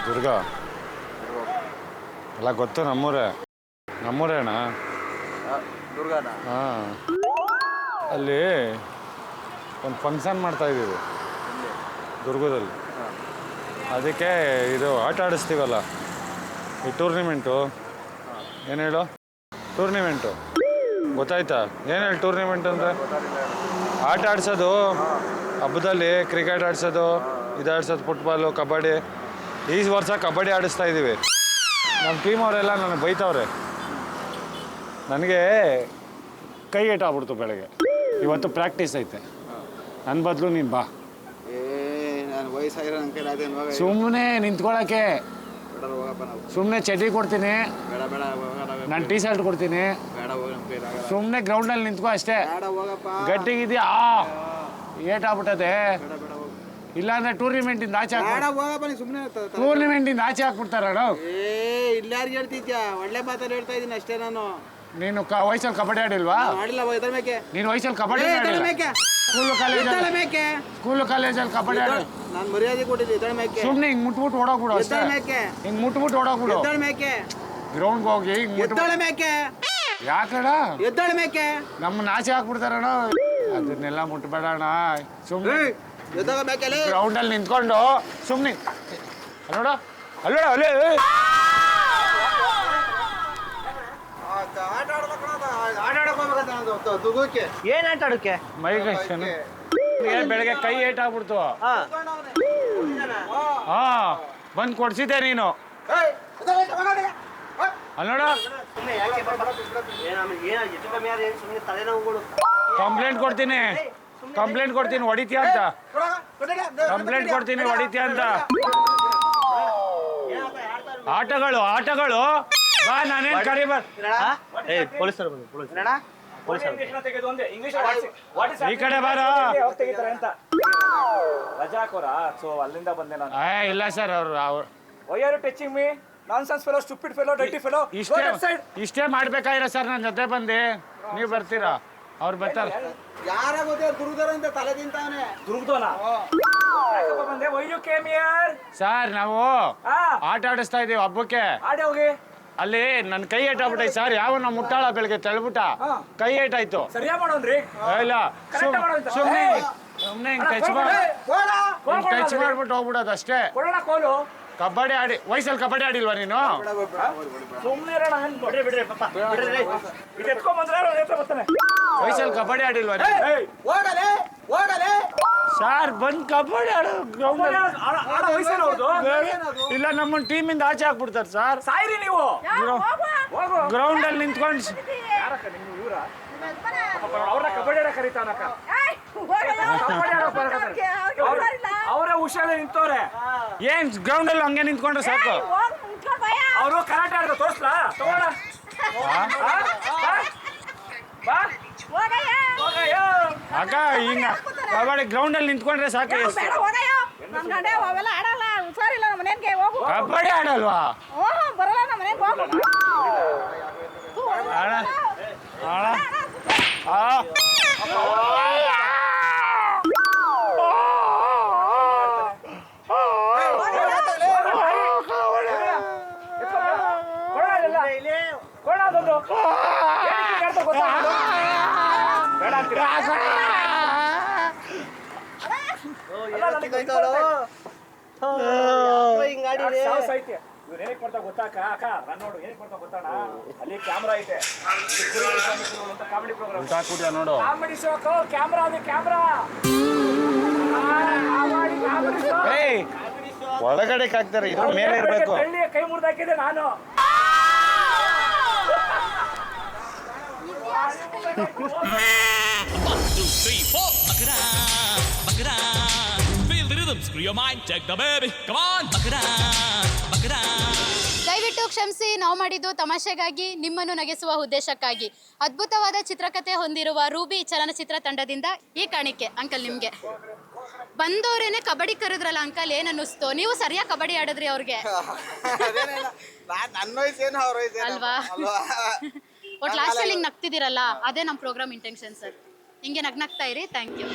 ದುರ್ಗ ಎಲ್ಲ ಗೊತ್ತು ನಮ್ಮೂರೇ ಅಣ್ಣ. ದುರ್ಗನ ಹಾಂ, ಅಲ್ಲಿ ಒಂದು ಫಂಕ್ಷನ್ ಮಾಡ್ತಾಯಿದ್ದೀವಿ ದುರ್ಗದಲ್ಲಿ. ಅದಕ್ಕೆ ಇದು ಆಟ ಆಡಿಸ್ತೀವಲ್ಲ, ಈ ಟೂರ್ನಿಮೆಂಟು. ಏನು ಹೇಳು? ಟೂರ್ನಿಮೆಂಟು ಗೊತ್ತಾಯ್ತಾ? ಏನು ಹೇಳಿ ಟೂರ್ನಿಮೆಂಟ್ ಅಂದರೆ? ಆಟ ಆಡ್ಸೋದು, ಹಬ್ಬದಲ್ಲಿ ಕ್ರಿಕೆಟ್ ಆಡ್ಸೋದು, ಇದಾಡ್ಸೋದು, ಫುಟ್ಬಾಲು, ಕಬಡ್ಡಿ. ಈ ವರ್ಷ ಕಬಡ್ಡಿ ಆಡಿಸ್ತಾ ಇದ್ದೀವಿ. ನಮ್ಮ ಟೀಮ್ ಅವರೆಲ್ಲ ನನಗೆ ಬೈತವ್ರೆ. ನನಗೆ ಕೈ ಏಟಾಗ್ಬಿಡ್ತು ಬೆಳಗ್ಗೆ. ಇವತ್ತು ಪ್ರಾಕ್ಟೀಸ್ ಐತೆ. ನನ್ನ ಬದಲು ನೀನು ಬಾ. ಸುಮ್ಮನೆ ನಿಂತ್ಕೊಳ್ಳೋಕ್ಕೆ. ಸುಮ್ಮನೆ ಚಡ್ಡಿ ಕೊಡ್ತೀನಿ, ನಾನು ಟೀ ಶರ್ಟ್ ಕೊಡ್ತೀನಿ. ಸುಮ್ಮನೆ ಗ್ರೌಂಡಲ್ಲಿ ನಿಂತ್ಕೋ ಅಷ್ಟೇ. ಗಟ್ಟಿಗಿದೆಯಾ? ಏಟಾಗ್ಬಿಟ್ಟದೆ. ಇಲ್ಲಾಂದ್ರೆ ಟೂರ್ನಿಮೆಂಟಿಂದ ಆಚೆ ಟೂರ್ನಿಮೆಂಟಿಂದ ಆಚೆ ಹಾಕ್ಬಿಡ್ತಾರಣ. ಇಲ್ಲಾರು ಹೇಳ್ತಿದ್ಯಾ? ಒಳ್ಳೆ ಮಾತಲ್ಲಿ ಹೇಳ್ತಾ ಇದ್ದೀನಿ ಅಷ್ಟೇ. ನಾನು ನೀನು ವಯಸ್ಸಲ್ಲಿ ಕಬಡ್ಡಿ ಆಡಿಲ್ವಾ? ನೀನು ವಯಸ್ಸಲ್ಲಿ ಕಬಡ್ಡಿ ಸ್ಕೂಲು ಕಾಲೇಜಲ್ಲಿ ಕಬಡ್ಡಿ ಆಡಿ. ನಾನು ಮರ್ಯಾದೆ ಕೊಟ್ಟಿದ್ದೆ. ಸುಮ್ಮನೆ ಹಿಂಗೆ ಮುಟ್ಬಿಟ್ಟು ಓಡೋಗ್ಬಿಡು ಅಷ್ಟೇ. ಹಿಂಗೆ ಮುಟ್ಬಿಟ್ಟು ಓಡೋಗ್ಬಿಡು. ಗ್ರೌಂಡ್ಗೆ ಹೋಗಿ ಹಿಂಗೆ ಯಾಕಣ ಎದ್ದಾಳ ಮೇಕೆ ನಮ್ಮನ್ನ ಆಚೆ ಹಾಕ್ಬಿಡ್ತಾರಣ. ಅದನ್ನೆಲ್ಲ ಮುಟ್ಬೇಡಣ. ಸುಮ್ಮನೆ ಗ್ರೌಂಡಲ್ಲಿ ನಿಂತ್ಕೊಂಡು ಸುಮ್ಮನೆ ನೋಡ ಅಲ್ಲೋಡ ಅಲ್ಲೇ ಏನ್ ಆಟ ಆಡಕ್ಕೆ ಬೆಳಗ್ಗೆ ಕೈ ಏಟಾಗ್ಬಿಡ್ತು. ಹಾ, ಬಂದು ಕೊಡ್ಸಿದ್ದೆ ನೀನು. ಅಲ್ಲೋಡ ಕಂಪ್ಲೇಂಟ್ ಕೊಡ್ತೀನಿ ಹೊಡಿತೀಯ ಅಂತ. ಕಂಪ್ಲೇಂಟ್ ಕೊಡ್ತೀನಿ ಹೊಡಿತೀಯ ಅಂತ. ಆಟಗಳು ಬಾ, ನಾನೇನು ಕರಿಬಾರ. ಈ ಕಡೆ ಬಾರ. ಅಲ್ಲಿಂದ ಬಂದೆ ನಾನು. ಇಲ್ಲ ಸರ್, ಅವ್ರು Why are you touching me? Nonsense fellow, stupid fellow, dirty fellow. ಇಷ್ಟೇ ಮಾಡ್ಬೇಕಾಗಿರ ಸರ್. ನನ್ನ ಜೊತೆ ಬಂದು ನೀವು ಬರ್ತೀರಾ? ಅವ್ರು ಬರ್ತಾರೆ. ಯಾರ ಗೊತ್ತೇ ದುರ್ಗದರ ಅಂತ ತಲೆ ತಿಂತಾವನೆ. ದುರ್ಗದೋನ ಬಂದೆ. Why you came here? Sir, ನಾವು ಆಟ ಆಡಿಸ್ತಾ ಇದೀವಿ ಹಬ್ಬಕ್ಕೆ. ಆಡಿ ಹೋಗಿ. ಅಲ್ಲಿ ನನ್ನ ಕೈ ಏಟಾಗ್ಬಿಟ್ಟೈತೆ ಸರ್. ಯಾವನ ಮುಟ್ಟಾಳ ಬೆಳಗ್ಗೆ ತೆಳ್ಬಿಟ್ಟ ಕೈ ಏಟಾಯ್ತು. ಸರಿಯಾ ಮಾಡೋನ್ರಿ. ಇಲ್ಲ, ಸುಮ್ಮನೆ ಟಚ್ ಮಾಡ್ಬಿಟ್ಟು ಹೋಗ್ಬಿಡೋದು ಅಷ್ಟೇ. ಕೋಲು ಕಬಡ್ಡಿ ಆಡಿ ವಯಸ್ಸಲ್ಲಿ ಕಬಡ್ಡಿ ಆಡಿಲ್ವಾ ನೀನು? ವಯಸ್ಸಲ್ಲಿ ಕಬಡ್ಡಿ ಆಡಿಲ್ವಾ ಸರ್? ಬಂದ್ ಕಬಡ್ಡಿ ಆಡೋ ಇಲ್ಲ, ನಮ್ಮನ್ನ ಟೀಮಿಂದ ಆಚೆ ಹಾಕ್ಬಿಡ್ತಾರೆ ಸರ್. ಸಾಯ್ರಿ ನೀವು. ಗ್ರೌಂಡ್ ಅಲ್ಲಿ ನಿಂತ್ಕೊಂಡು ಅವ್ರನ್ನ ಕಬಡ್ಡಿ ಆಡ ಕರೀತಾನಕ್ಕ. ಅವರೇ ಹುಷಾರ ನಿಂತವ್ರೆ. ಏನ್ ಗ್ರೌಂಡ್ ಅಲ್ಲಿ ಹಂಗೆ ನಿಂತ್ಕೊಂಡ್ರೆ ಸಾಕು. ಅವರು ಕರಾಟೆ ಆಡ್ದ ತೋರ್ಸ್ಲಾ? ತಗೋಣ ಅಕ್ಕ, ಹಿಂಗ ಕಬಡ್ಡಿ ಗ್ರೌಂಡ್ ಅಲ್ಲಿ ನಿಂತ್ಕೊಂಡ್ರೆ ಸಾಕು. ಕಬಡ್ಡಿ ಆಡಲ್ವಾ? ಗೊತ್ತಾಕ ಅಕ್ಕ ನೋಡು ಏನಕ್ಕೆ ಬರ್ತಾ ಗೊತ್ತಾಣ. ಅಲ್ಲಿ ಕ್ಯಾಮ್ರಾ ಐತೆ. ಕಾಮಿಡಿ ಪ್ರೋಗ್ರಾಮ್ ನೋಡು. ಕಾಮಿಡಿ ಶೋ ಕ್ಯಾಮ್ರಾ ಇದೆ. ಕ್ಯಾಮ್ರಾ ಒಳಗಡೆ ಹಾಕ್ತಾರೆ, ಇದ್ರ ಮೇಲೆ ಇರ್ಬೇಕು. ಕೈ ಮುರಿದಾಕಿದೆ ನಾನು. Screw your mind, take the baby, come on, Bakra. ದಯವಿಟ್ಟು ಕ್ಷಮಿಸಿ, ನಾವು ಮಾಡಿದ್ದು ತಮಾಷೆಗಾಗಿ, ನಿಮ್ಮನ್ನು ನಗಿಸುವ ಉದ್ದೇಶಕ್ಕಾಗಿ. ಅದ್ಭುತವಾದ ಚಿತ್ರಕಥೆ ಹೊಂದಿರುವ ರೂಬಿ ಚಲನಚಿತ್ರ ತಂಡದಿಂದ ಈ ಕಾಣಿಕೆ ಅಂಕಲ್ ನಿಮ್ಗೆ. ಬಂದವರೇನೆ ಕಬಡ್ಡಿ ಕರೆದ್ರಲ್ಲ ಅಂಕಲ್, ಏನ್ ಅನ್ನಿಸ್ತು? ನೀವು ಸರಿಯಾಗಿ ಕಬಡ್ಡಿ ಆಡಿದ್ರಿ ಅವ್ರಿಗೆ ಅಲ್ವಾ? ಒಟ್ಟು ಲಾಸ್ಟಲ್ಲಿ ಹಿಂಗೆ ನಗ್ತಿದ್ದೀರಲ್ಲ, ಅದೇ ನಮ್ಮ ಪ್ರೋಗ್ರಾಮ್ ಇಂಟೆನ್ಷನ್ ಸರ್. ಹಿಂಗೆ ನಗ್ನಗ್ತಾ ಇರಿ. Thank you.